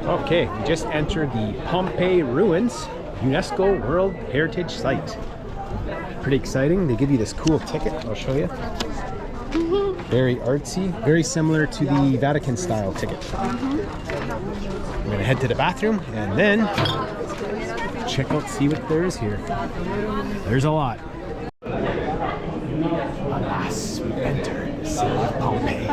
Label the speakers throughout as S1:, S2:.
S1: Okay, we just entered the Pompeii ruins, UNESCO World Heritage Site. Pretty exciting. They give you this cool ticket. I'll show you. Very artsy, very similar to the Vatican style ticket. We're gonna head to the bathroom and then check out, see what there is here. There's a lot. Alas, we enter the city of Pompeii.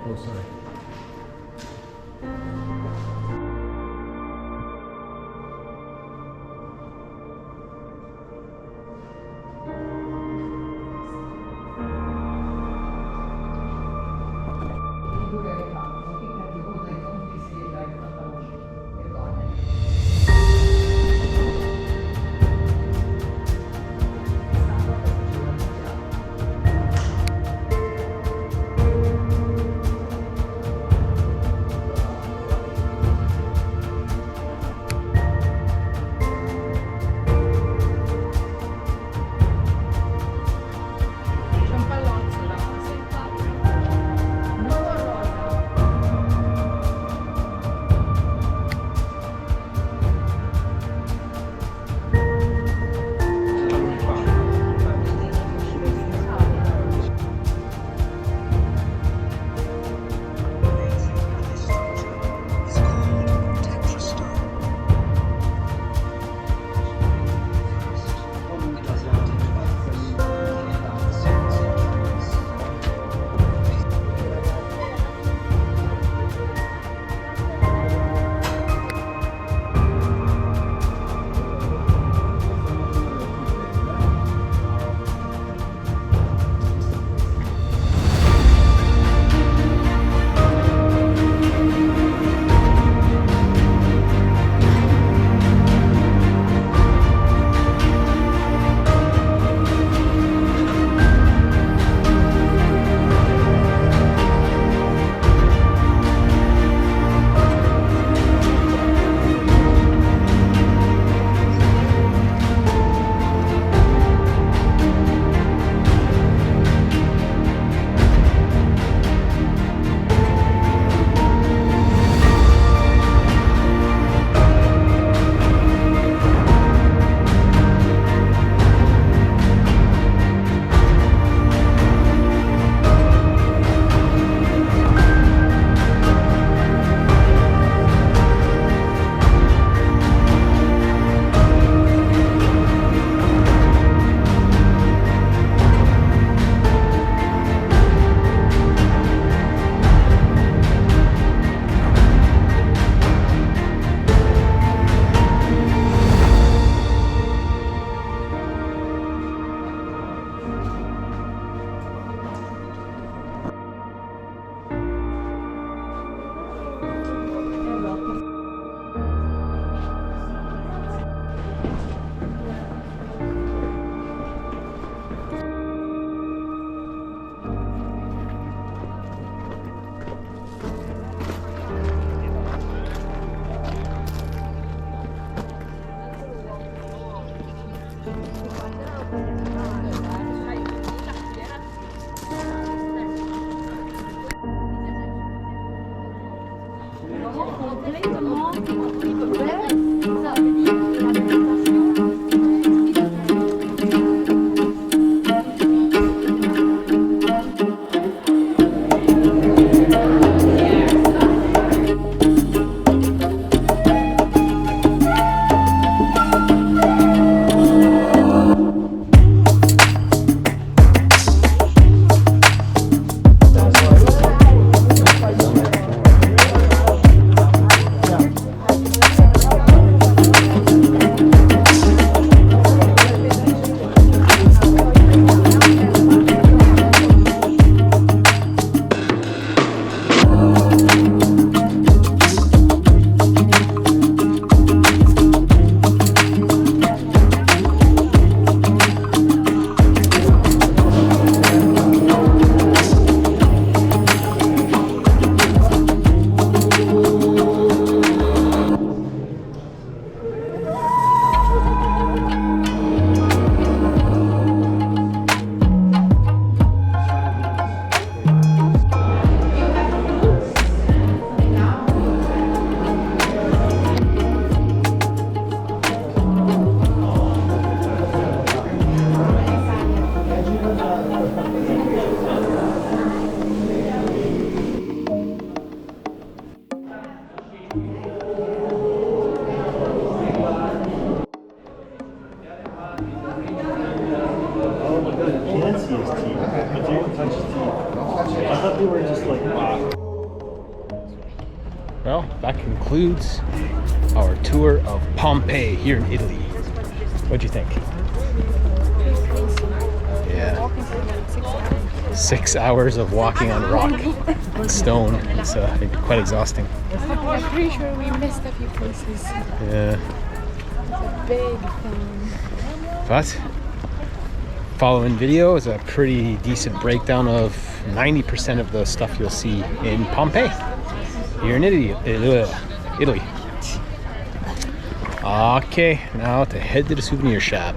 S1: Oh, sorry. Well, that concludes our tour of Pompeii here in Italy. What'd you think? Yeah. 6 hours of walking on rock and stone. It's quite exhausting.
S2: I'm pretty sure we missed a few places.
S1: Yeah.
S2: It's a big thing.
S1: But following video is a pretty decent breakdown of 90% of the stuff you'll see in Pompeii here in Italy. Okay, now to head to the souvenir shop.